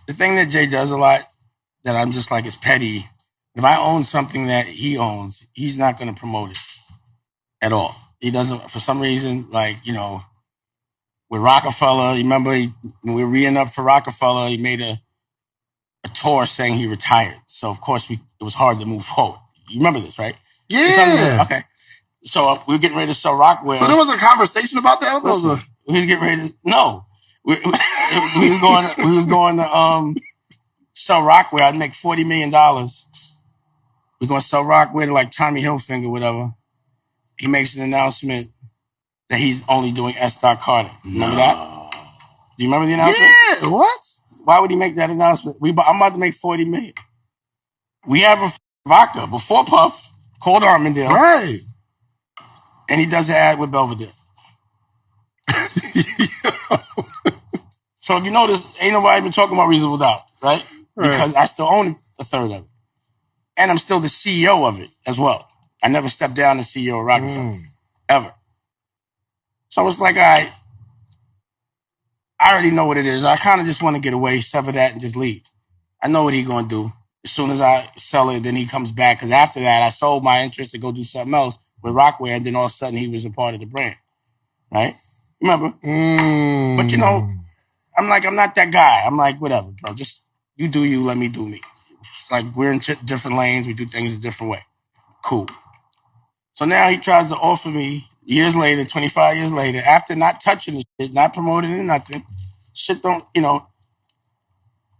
the thing that Jay does a lot that I'm just like is petty. If I own something that he owns, he's not going to promote it at all. He doesn't, for some reason, like, with Rockefeller, you remember when we were re up for Rockefeller, he made a tour saying he retired. So, of course, it was hard to move forward. You remember this, right? Yeah. Okay. So we were getting ready to sell Rockwell. So there was a conversation about that? We was getting ready to, no. We was going to sell Rockwell. I'd make $40 million. We're going to sell Rockwell to like Tommy Hilfiger, whatever. He makes an announcement that he's only doing S. Carter. Remember that? Do you remember the announcement? Yeah, what? Why would he make that announcement? I'm about to make $40 million. We have a vodka before Puff called Armandale. Right. And he does an ad with Belvedere. So if you notice, ain't nobody been talking about Reasonable Doubt, right? Because I still own a third of it. And I'm still the CEO of it as well. I never stepped down as CEO of Rockefeller. Ever. So it's like, I already know what it is. I kind of just want to get away, sever that, and just leave. I know what he's going to do. As soon as I sell it, then he comes back. Because after that, I sold my interest to go do something else with Rockwell, and then all of a sudden he was a part of the brand. Right? Remember? But I'm not that guy. I'm like, whatever, bro. Just you do you, let me do me. It's like we're in different lanes. We do things a different way. Cool. So now he tries to offer me, years later, 25 years later, after not touching the shit, not promoting it, nothing, shit don't,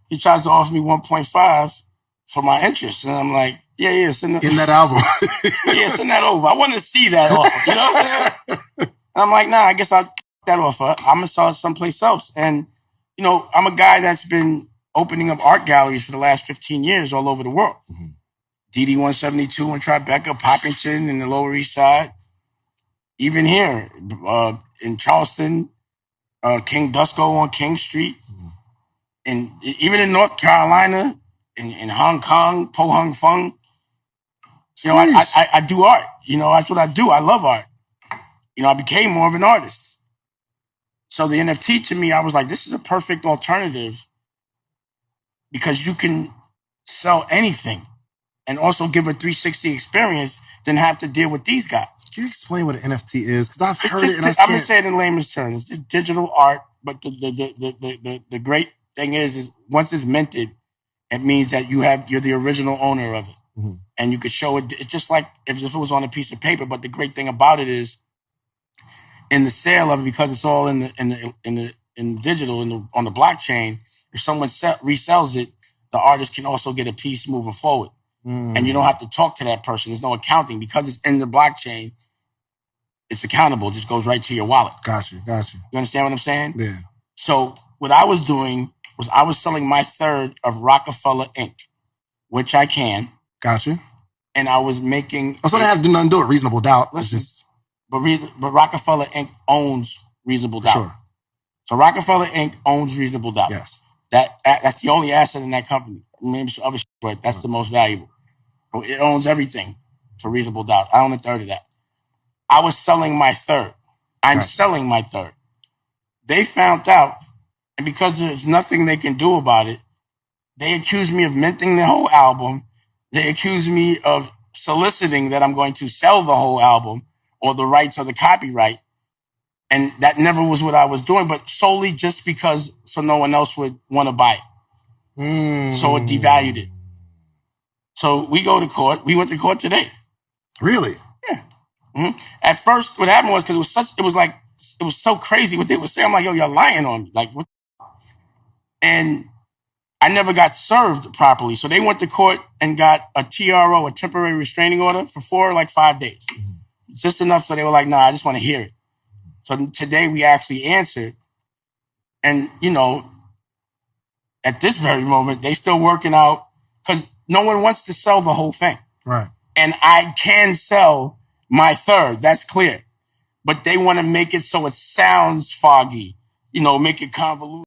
he tries to offer me 1.5 for my interest. And I'm like, yeah, send that album. Yeah, send that over. I want to see that offer. You know what I'm saying? And I'm like, nah, I guess I'll that offer. I'm going to sell it someplace else. And, I'm a guy that's been opening up art galleries for the last 15 years all over the world. DD 172 in Tribeca, Poppington in the Lower East Side. Even here in Charleston, King Dusko on King Street. And even in North Carolina, in Hong Kong, Po Hung Fung. I do art. That's what I do. I love art. I became more of an artist. So the NFT to me, I was like, this is a perfect alternative because you can sell anything and also give a 360 experience than have to deal with these guys. Can you explain what an NFT is? Because I've heard it and I'm going to say it in layman's terms. It's just digital art, but the great thing is once it's minted, it means that you're the original owner of it. And you could show it. It's just like if it was on a piece of paper. But the great thing about it is in the sale of it, because it's all in digital on the blockchain. If someone resells it, the artist can also get a piece moving forward, and you don't have to talk to that person. There's no accounting because it's in the blockchain. It's accountable. It just goes right to your wallet. Got you. You understand what I'm saying? Yeah. So what I was doing was I was selling my third of Rockefeller Inc., which I can. Got you. And I was making. So they have to nothing to do it. Reasonable Doubt. Listen, but Rockefeller Inc. owns Reasonable Doubt. Sure. So Rockefeller Inc. owns Reasonable Doubt. Yes. That's the only asset in that company. Maybe some other shit, but that's the most valuable. It owns everything for Reasonable Doubt. I own a third of that. I was selling my third. I'm selling my third. They found out, and because there's nothing they can do about it, they accused me of minting the whole album. They accused me of soliciting that I'm going to sell the whole album or the rights or the copyright. And that never was what I was doing, but solely just because so no one else would want to buy it. So it devalued it. So we go to court. We went to court today. Really? Yeah. At first, what happened was because it was so crazy what they were saying. I'm like, yo, you're lying on me. Like, what? And I never got served properly. So they went to court and got a TRO, a temporary restraining order, for 5 days. Just enough so they were like, nah, I just want to hear it. So today we actually answered. And, at this very moment, they still working out because no one wants to sell the whole thing. Right. And I can sell my third. That's clear. But they want to make it so it sounds foggy, make it convoluted.